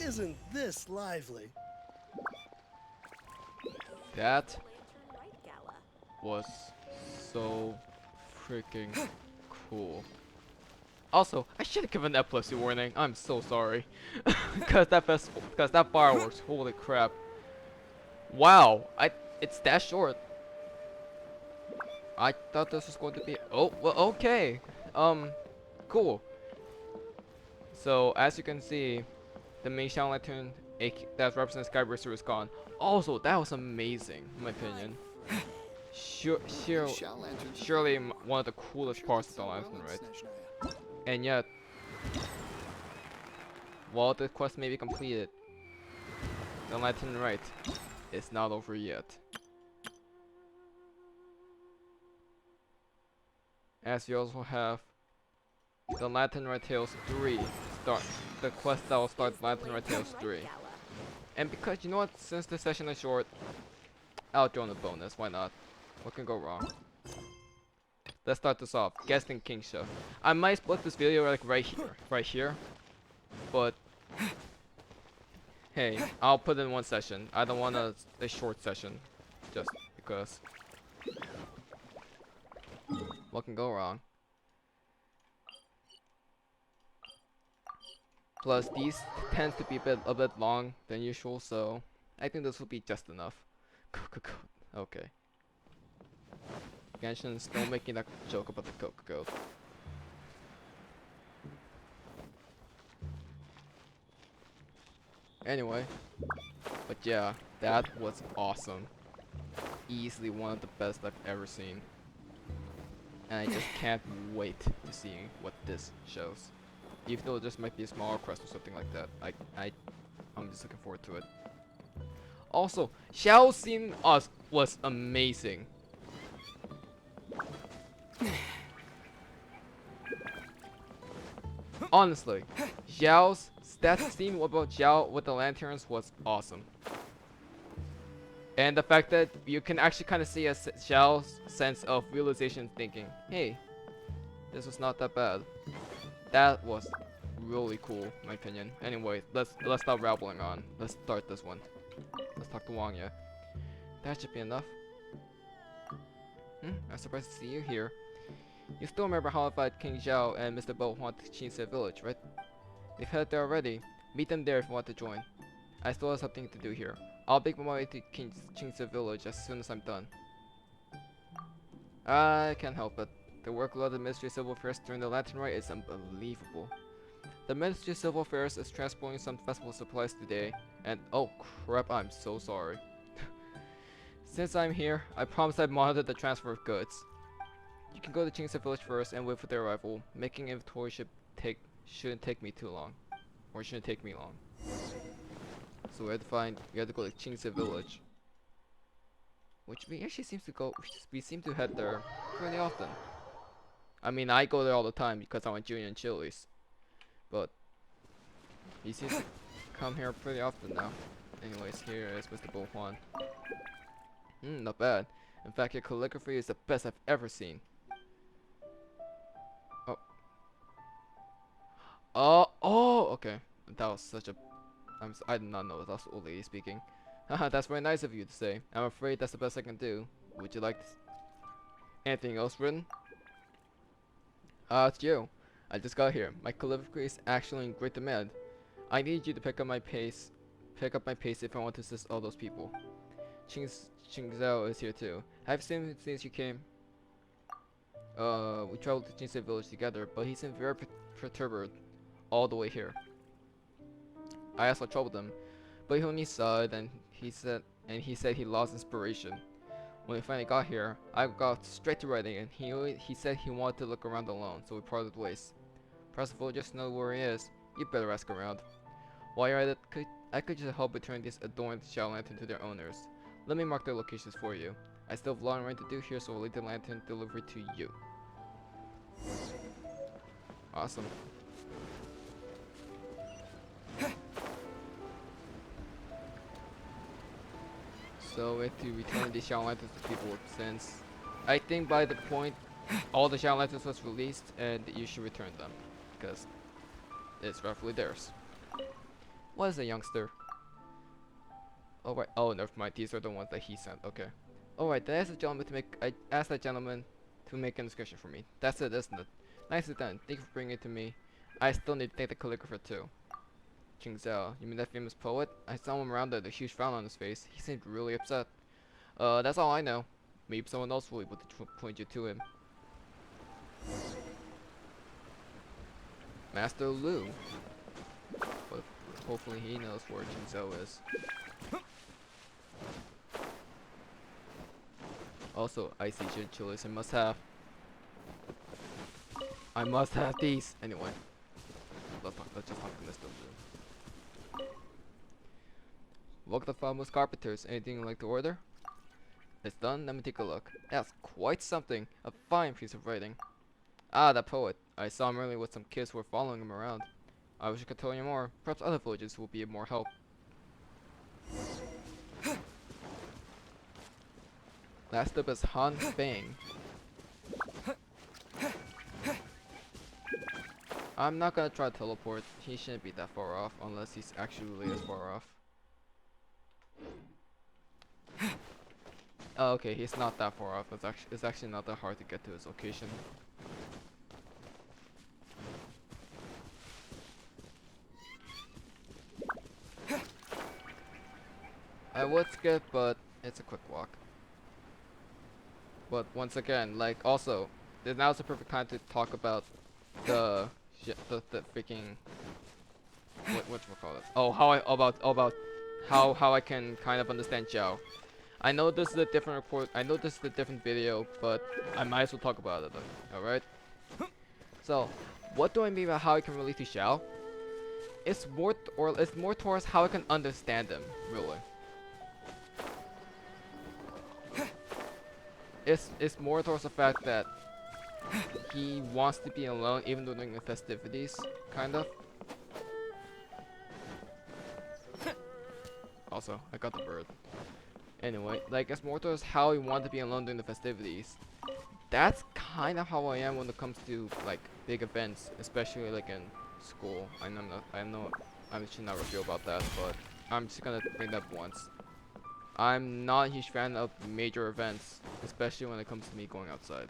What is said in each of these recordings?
isn't this lively? That was so freaking cool. Also, I should have given epilepsy warning. I'm so sorry. Cause that fireworks, holy crap. Wow, it's that short. I thought this was going to be, oh, well, okay. Cool. So, as you can see, the main Shadow Lantern that represents Skybracer is gone. Also, that was amazing, in my opinion. Surely one of the coolest parts of the Lantern, right? And yet, while the quest may be completed, the Lantern Rite is not over yet. As you also have the Lantern Rite Tales 3 start, the quest that will start Lantern Rite Tales 3. And because, you know what, since the session is short, I'll throw in a bonus, why not? What can go wrong? Let's start this off. Guesting Kingsha. I might split this video like right here. But hey, I'll put in one session. I don't want a short session, just because. What can go wrong? Plus, these tend to be a bit long than usual, so I think this will be just enough. Okay. Genshin is still making that joke about the Coca Goat. Anyway, but yeah, that was awesome. Easily one of the best I've ever seen. And I just can't wait to see what this shows. Even though this might be a smaller quest or something like that, I'm just looking forward to it. Also, Xiao seeing us was amazing. Honestly, Xiao's that scene about Xiao with the lanterns was awesome. And the fact that you can actually kind of see a Xiao's sense of realization, thinking, hey, this was not that bad. That was really cool, in my opinion. Anyway, let's stop rambling on. Let's start this one. Let's talk to Wangya. That should be enough. I'm surprised to see you here. You still remember how I fought King Zhao and Mr. Bo want to Qingce village, right? They've headed there already. Meet them there if you want to join. I still have something to do here. I'll make my way to Qingce village as soon as I'm done. I can't help it. The workload of the Ministry of Civil Affairs during the Lantern Rite is unbelievable. The Ministry of Civil Affairs is transporting some festival supplies today, and oh crap, I'm so sorry. Since I'm here, I promise I've monitored the transfer of goods. You can go to Qingce village first and wait for their arrival. Making inventory shouldn't take me too long. Or shouldn't take me long. So we have to go to Qingce village. Which we actually we seem to head there pretty often. I mean, I go there all the time because I'm a junior in Chili's. But he seems to come here pretty often now. Anyways, here is Mr. Bo Huan. Not bad. In fact, your calligraphy is the best I've ever seen. Oh, okay. That was such a... I did not know that was old lady speaking. Haha, that's very nice of you to say. I'm afraid that's the best I can do. Would you like anything else written? It's you. I just got here. My calligraphy is actually in great demand. I need you to pick up my pace if I want to assist all those people. Qingzhao is here too. I've seen him since you came. We traveled to Qingzhou village together, but he seemed very perturbed all the way here. I asked what troubled him, but he only sighed and he said he lost inspiration. When we finally got here, I got straight to writing, and he said he wanted to look around alone, so we parted ways. Perhaps the villagers know where he is. You better ask around. While you're at it, I could just help return this adorned Shadow Lantern to their owners. Let me mark their locations for you. I still have a long run to do here, so I'll leave the lantern delivered to you. Awesome. So we have to return the Shadow Lanterns to people, since I think by the point all the Shadow Lanterns was released, and you should return them because it's roughly theirs. What is a youngster? Oh right. Oh, never mind. These are the ones that he sent. Okay. All right. I asked the gentleman to make. I asked that gentleman to make an inscription for me. That's it, isn't it? Nicely done. Thank you for bringing it to me. I still need to thank the calligrapher too. Qing Zhao, you mean that famous poet? I saw him around there, the huge frown on his face. He seemed really upset. That's all I know. Maybe someone else will be able to point you to him. Master Lu. But hopefully he knows where Qing Zhao is. Also, icy gin chilies I must have. I must have these. Anyway, let's just talk to Mr. Lu. Welcome to Farmers Carpenters. Anything you'd like to order? It's done. Let me take a look. That's quite something. A fine piece of writing. Ah, that poet. I saw him earlier with some kids who were following him around. I wish I could tell you more. Perhaps other villages will be of more help. Last up is Han Feng. I'm not gonna try to teleport. He shouldn't be that far off unless he's actually really as far off. Oh, okay, he's not that far off. It's actually not that hard to get to his location. I would skip, but it's a quick walk. But once again, like, also, now's the perfect time to talk about the freaking whatchamacallit. Oh, about how I can kind of understand Zhao. I know this is a different report. I know this is a different video, but I might as well talk about it. All right. So, what do I mean by how I can relate to Zhao? It's more towards how I can understand him, really. It's more towards the fact that he wants to be alone even though during the festivities, kind of. Also, I got the bird. Anyway, like, it's more towards how he wanted to be alone during the festivities. That's kind of how I am when it comes to, like, big events, especially, like, in school. I know I should not reveal about that, but I'm just gonna bring that up once. I'm not a huge fan of major events, especially when it comes to me going outside.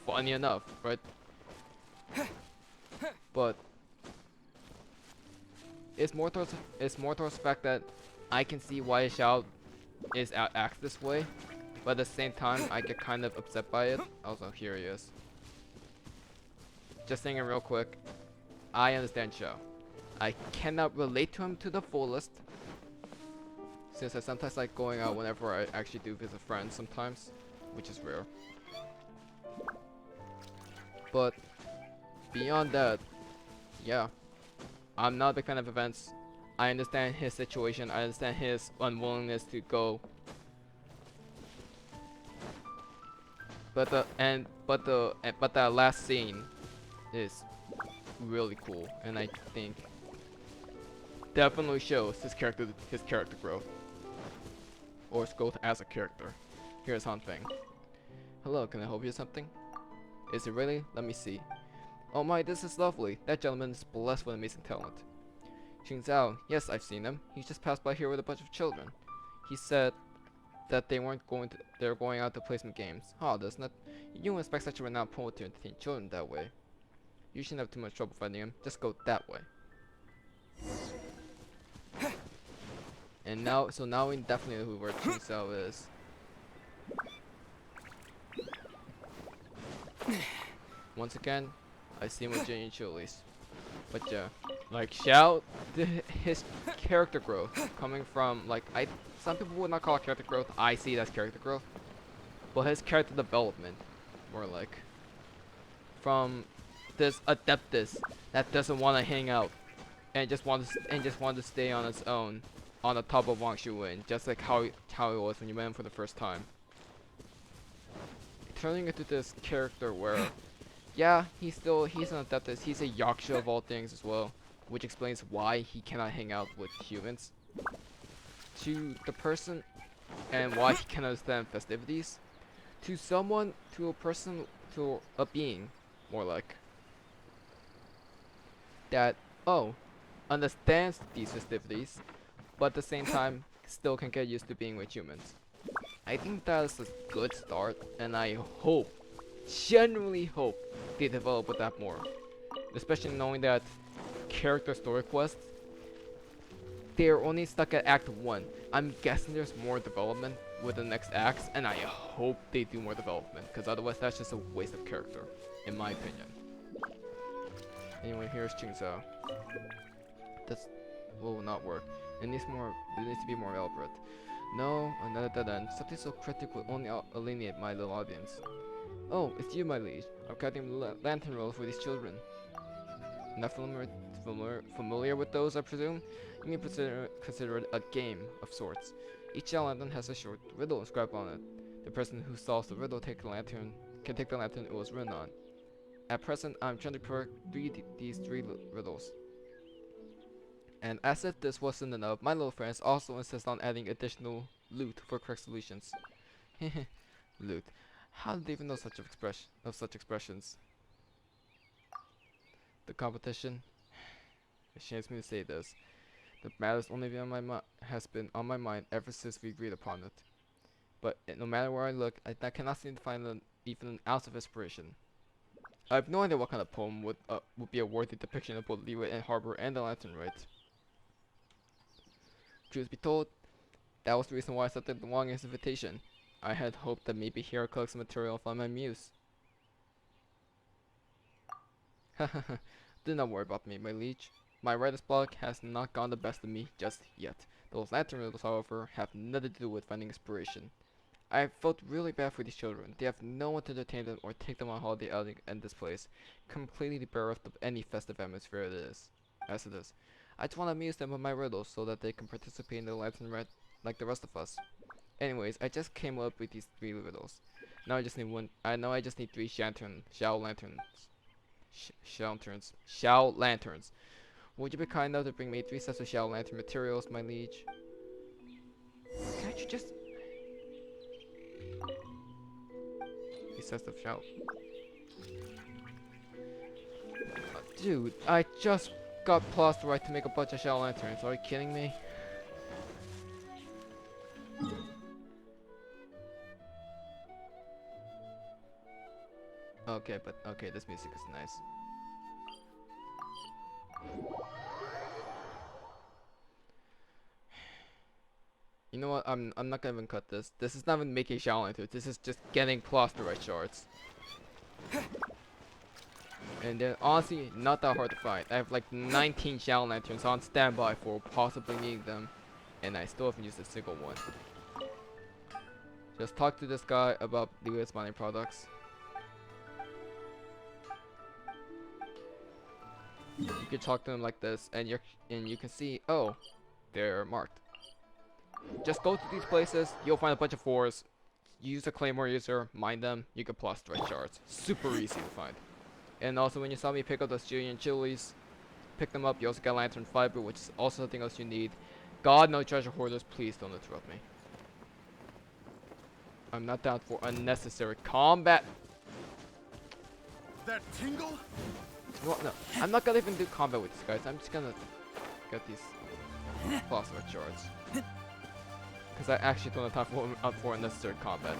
Funny enough, right? But it's more towards the fact that I can see why Xiao acts this way, but at the same time I get kind of upset by it. Also, here he is. Just saying it real quick. I understand Xiao. I cannot relate to him to the fullest, since I sometimes like going out whenever I actually do visit friends sometimes, which is rare. But beyond that, yeah, I'm not a big fan of events. I understand his situation. I understand his unwillingness to go. But that last scene is really cool, and I think definitely shows his character growth, or his growth as a character. Here's Han Feng. Hello, can I help you with something? Is it really? Let me see. Oh my, this is lovely. That gentleman is blessed with amazing talent. Qing Zhao, yes, I've seen him. He just passed by here with a bunch of children. He said that they were going out to play some games. Oh, doesn't it? You don't expect such a renowned poet to entertain children that way. You shouldn't have too much trouble finding him. Just go that way. And now we definitely know where Qing Zhao is. Once again, I see him with Jenny Chili's. But yeah, like Xiao, his character growth coming from, like, some people would not call it character growth. I see it as character growth, but his character development, more like, from this Adeptus that doesn't want to hang out and just wants to stay on its own on the top of Wang Shuwen, just like how it was when you met him for the first time. Turning into this character where, yeah, he's an Adeptus, he's a Yaksha of all things as well, which explains why he cannot hang out with humans. To the person, and why he cannot understand festivities. To a being, more like, that, oh, understands these festivities, but at the same time still can get used to being with humans. I think that's a good start, and I hope, genuinely hope, they develop with that more. Especially knowing that character story quests, they're only stuck at Act 1. I'm guessing there's more development with the next acts, and I hope they do more development, because otherwise that's just a waste of character, in my opinion. Anyway, here's Chainsaw. This will not work. It needs to be more elaborate. No, another dead end. Something so cryptic will only alienate my little audience. Oh, it's you, my liege. I'm crafting the lantern roll for these children. Not familiar with those, I presume? You may consider it a game of sorts. Each lantern has a short riddle inscribed on it. The person who solves the riddle can take the lantern it was written on. At present, I'm trying to correct these three riddles. And as if this wasn't enough, my little friends also insist on adding additional loot for correct solutions. Loot. How did they even know such expressions? The competition. It shames me to say this. The matter's only been has been on my mind ever since we agreed upon it. But no matter where I look, I cannot seem to find even an ounce of inspiration. I have no idea what kind of poem would be a worthy depiction of both Leeway and Harbor and the Lantern Rite. Truth be told, that was the reason why I accepted the longest invitation. I had hoped that maybe here I'd collect some material from my muse. Hahaha, do not worry about me, my liege. My writer's block has not gone the best of me just yet. Those lantern riddles, however, have nothing to do with finding inspiration. I felt really bad for these children. They have no one to entertain them or take them on holiday outing in this place, completely bereft of any festive atmosphere as it is. I just want to amuse them with my riddles so that they can participate in the Lantern Rite like the rest of us. Anyways, I just came up with these three riddles. Now I just need one. I know I just need three shell lanterns. Would you be kind enough to bring me 3 sets of shell lantern materials, my liege? Can't you just... 3 sets of shell... dude, I just got plus right to make a bunch of shell lanterns. Are you kidding me? Okay, but okay, this music is nice. You know what? I'm not gonna even cut this. This is not even making shell lanterns. This is just getting plasterite shards. And they're honestly not that hard to find. I have like 19 shell lanterns on standby for possibly needing them, and I still haven't used a single one. Just talk to this guy about Lewis mining products. You can talk to them like this, and you can see, oh, they're marked. Just go to these places. You'll find a bunch of 4s. Use a claymore user, mine them. You can plasterite shards. Super easy to find. And also, when you saw me pick up those Chilean chilies, pick them up. You also get lantern fiber, which is also something else you need. God, no treasure hoarders, please don't interrupt me. I'm not down for unnecessary combat. That tingle? Well, no, I'm not gonna even do combat with these guys. I'm just gonna get these plasterite shards. Because I actually don't have time for unnecessary combat.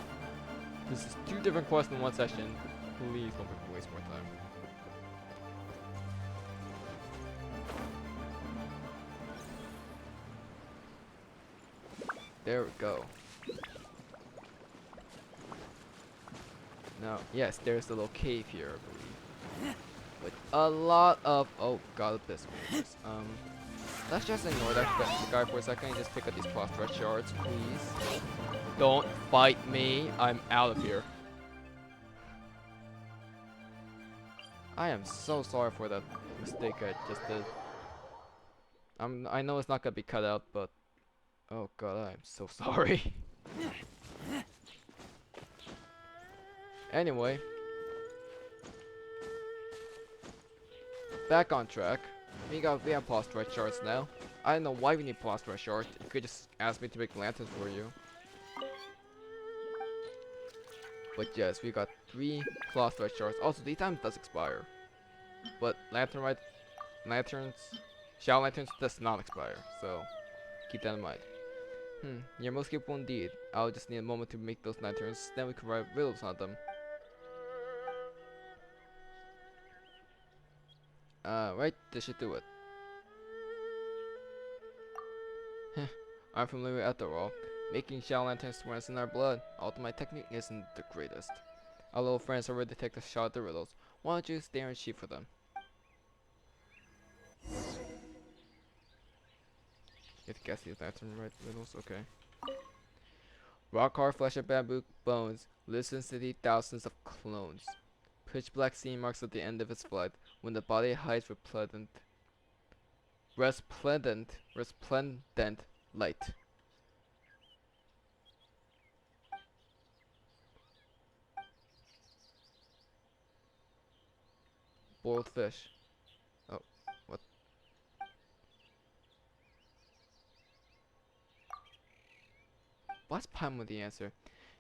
This is 2 different quests in one session. Please don't make me waste more time. There we go. Now, yes, there's a little cave here, I believe. With a lot of... oh god, this one. Let's just ignore that guy for a second and just pick up these plasterite shards, please. Don't fight me. I'm out of here. I am so sorry for that mistake I just did. I know it's not gonna be cut out, but... oh god, I'm so sorry. Anyway. Back on track. We have plasterite shards now. I don't know why we need plasterite shards. You could just ask me to make lanterns for you. But yes, we got 3 plasterite shards. Also, the time does expire. But lanterns Shower lanterns does not expire, so keep that in mind. You're most capable indeed. I'll just need a moment to make those lanterns, then we can write riddles on them. Right, this should do it. I'm familiar with Aether. Making shower lanterns runs in our blood, although my technique isn't the greatest. Our little friends already detect the shot of the riddles. Why don't you stay and sheep for them? You have to guess these lantern right riddles? Okay. Rock hard flesh of bamboo bones, listens to the thousands of clones. Pitch black sea marks at the end of its flight, when the body hides resplendent light. Boiled fish. Oh, what? What's Paimon the answer?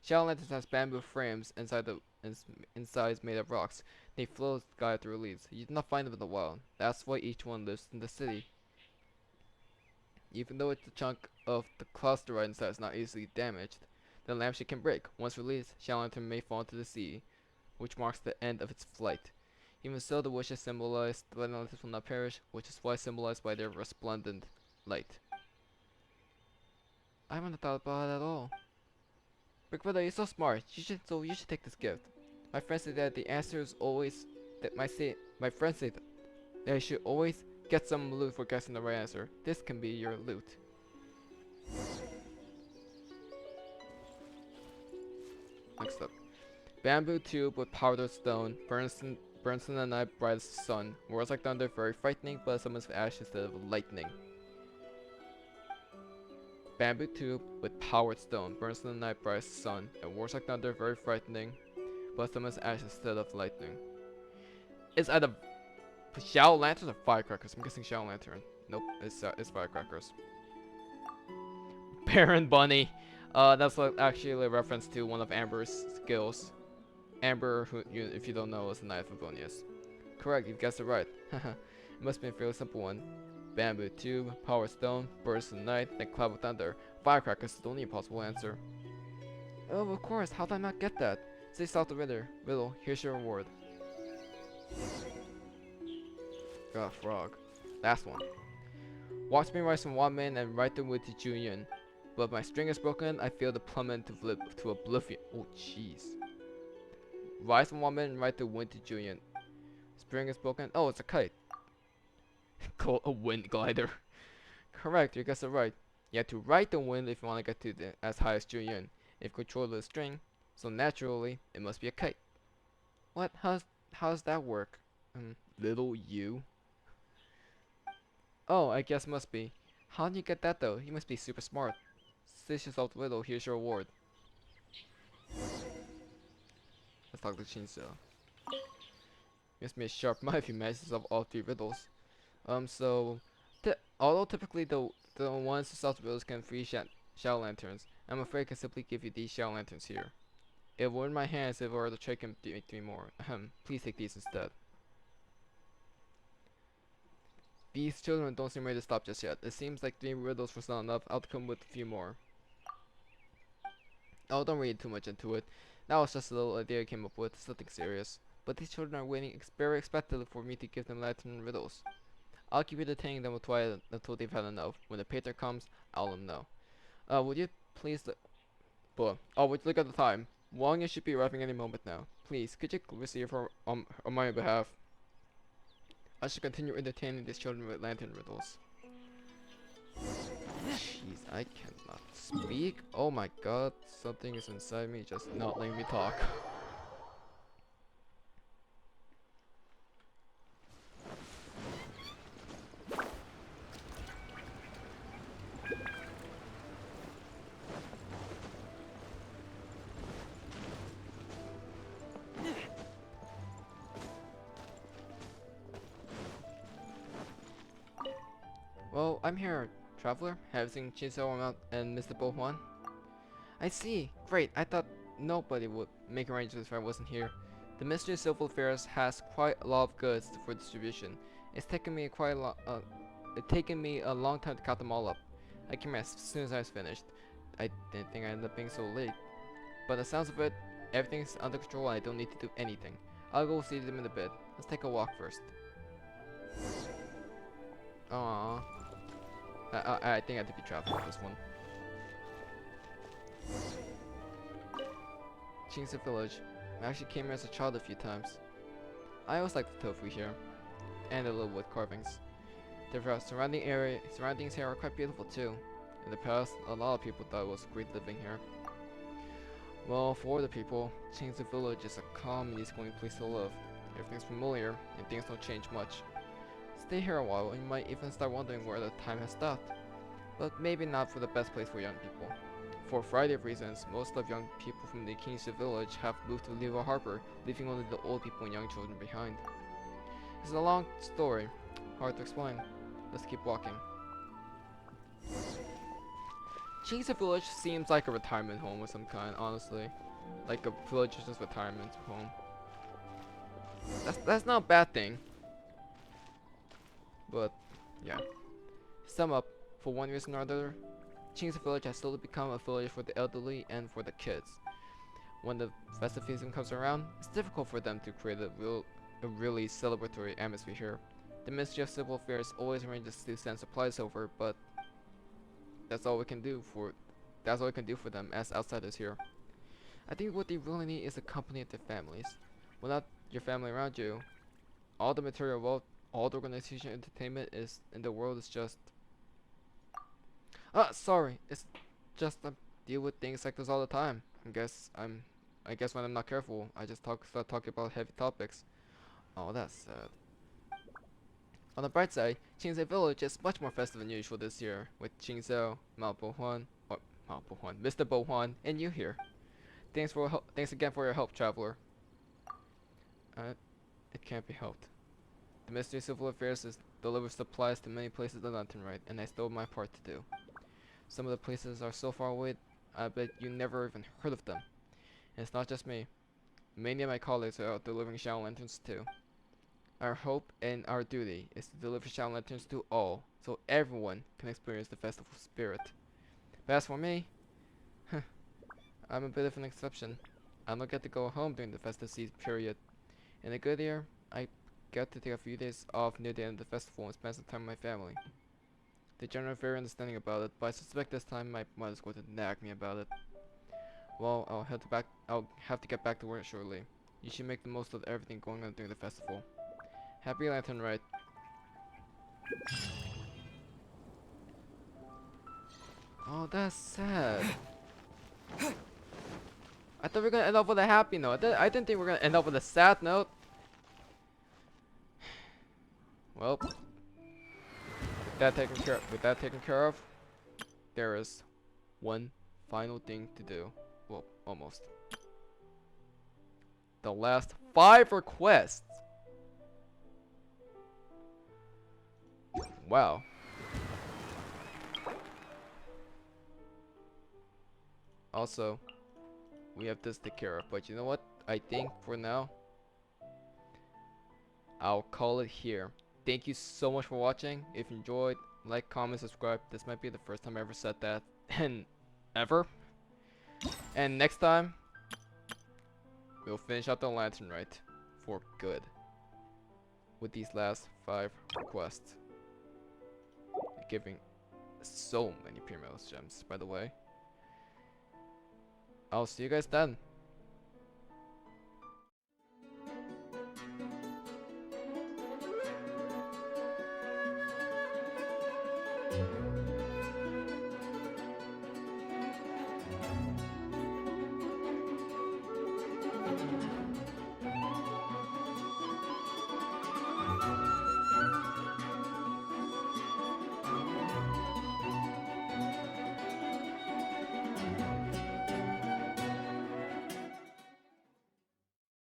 Shower lanterns has bamboo frames insides made of rocks. They float guided through leaves. You do not find them in the wild. That's why each one lives in the city. Even though it's a chunk of the clusterite inside is not easily damaged, the lampshade can break. Once released, shower lantern may fall into the sea, which marks the end of its flight. Even so, the wishes symbolize the lanterns will not perish, which is why symbolized by their resplendent light. I haven't thought about it at all. Big brother, you're so smart. You should take this gift. My friends say that the answer is always my friends say that I should always get some loot for guessing the right answer. This can be your loot. Next up. Bamboo tube with powdered stone, burns in the night bright as the sun. Roars like thunder, very frightening, but summons ash instead of lightning. Bamboo tube with powered stone, burns in the night bright as the sun, and roars like thunder, very frightening, but summons ash instead of lightning. Is either shower lanterns or firecrackers? I'm guessing shower lantern. Nope, it's firecrackers. Baron Bunny. That's actually a reference to one of Amber's skills. Amber, who, if you don't know, is the Knight of Favonius. Correct, you've guessed it right. It must be a fairly simple one. Bamboo tube, power stone, burst of the night, then cloud with thunder. Firecrackers is the only possible answer. Oh, of course, how did I not get that? Say solve the riddle, here's your reward. Ah, frog. Last one. Watch me rise from one man and ride the wood to Julian. But if my string is broken, I feel the plummet to oblivion. Oh, jeez. Rise from one man and ride the wind to Julian. String is broken. Oh, it's a kite. Called a wind glider. Correct, you guessed it right. You have to ride the wind if you want to get to as high as Julian. If you control the string, so naturally, it must be a kite. What? How does that work? Little you? Oh, I guess must be. How did you get that though? You must be super smart. Since you solved the riddle, here's your reward. Let's talk to Shinzo. You must be a sharp mind if you manage to solve all 3 riddles. Although typically the ones who solve the riddles can free shower lanterns, I'm afraid I can simply give you these shower lanterns here. It would in my hands if I were to try to make 3 more. Please take these instead. These children don't seem ready to stop just yet. It seems like 3 riddles was not enough. I'll come with a few more. Oh, don't read too much into it. That was just a little idea I came up with. It's nothing serious. But these children are waiting very expectantly for me to give them lantern riddles. I'll keep entertaining them with Twilight until they've had enough. When the painter comes, I'll let them know. Would you please would you look at the time? Wong should be arriving any moment now. Please, could you receive her on my behalf? I should continue entertaining these children with lantern riddles. Jeez, I cannot speak. Oh my god, something is inside me just not letting me talk. Well, I'm here, traveler. Have seen Chinso and Mr. Bohuan. I see. Great. I thought nobody would make arrangements if I wasn't here. The Ministry of Civil Affairs has quite a lot of goods for distribution. It's taken me quite a It's taken me a long time to count them all up. I came as soon as I was finished. I didn't think I'd end up being so late. But the sounds of it, everything's under control and I don't need to do anything. I'll go see them in a bit. Let's take a walk first. Aww. I think I have to be traveling with this one. Qingzi Village. I actually came here as a child a few times. I always liked the tofu here, and the little wood carvings. The surroundings here are quite beautiful too. In the past, a lot of people thought it was great living here. Well, for the people, Qingzi Village is a calm and easygoing place to live. Everything's familiar, and things don't change much. Stay here a while, and you might even start wondering where the time has stopped. But maybe not for the best place for young people. For a variety of reasons, most of young people from the Qingzi Village have moved to Liwa Harbor, leaving only the old people and young children behind. It's a long story, hard to explain. Let's keep walking. Qingzi Village seems like a retirement home of some kind, honestly. Like a villager's retirement home. That's not a bad thing. But, yeah. To sum up, for one reason or another, Qingzi Village has slowly become a village for the elderly and for the kids. When the festive season comes around, it's difficult for them to create a really celebratory atmosphere here. The Ministry of Civil Affairs always arranges to send supplies over, but that's all we can do for them as outsiders here. I think what they really need is the company of their families. Without your family around you, all the material wealth, all the organization entertainment is in the world is just sorry. It's just I deal with things like this all the time. I guess when I'm not careful, I just start talking about heavy topics. Oh, that's sad. On the bright side, Qingzi Village is much more festive than usual this year, with Qingzhou, Mr. Bohuan, and you here. Thanks again for your help, traveler. It can't be helped. The Ministry of Civil Affairs delivers supplies to many places in Lantern Rite, and I still have my part to do. Some of the places are so far away, I bet you never even heard of them. And it's not just me. Many of my colleagues are out delivering shower lanterns too. Our hope and our duty is to deliver shower lanterns to all, so everyone can experience the festival spirit. But as for me, I'm a bit of an exception. I don't get to go home during the festive season period. In a good year, I get to take a few days off near the end of the festival and spend some time with my family. They generally are very understanding about it, but I suspect this time my mother's going to nag me about it. Well, I'll have to get back to work shortly. You should make the most of everything going on during the festival. Happy Lantern Rite. Oh, that's sad. I thought we were gonna end up with a happy note. I didn't think we were gonna end up with a sad note. Well, with that taken care of, there is one final thing to do. Well, almost. The last 5 requests. Wow. Also, we have this to take care of, but you know what? I think for now, I'll call it here. Thank you so much for watching. If you enjoyed, like, comment, subscribe. This might be the first time I ever said that, and ever. And next time, we'll finish out the Lantern Rite for good with these last 5 requests. Giving so many Pyramid gems, by the way. I'll see you guys then.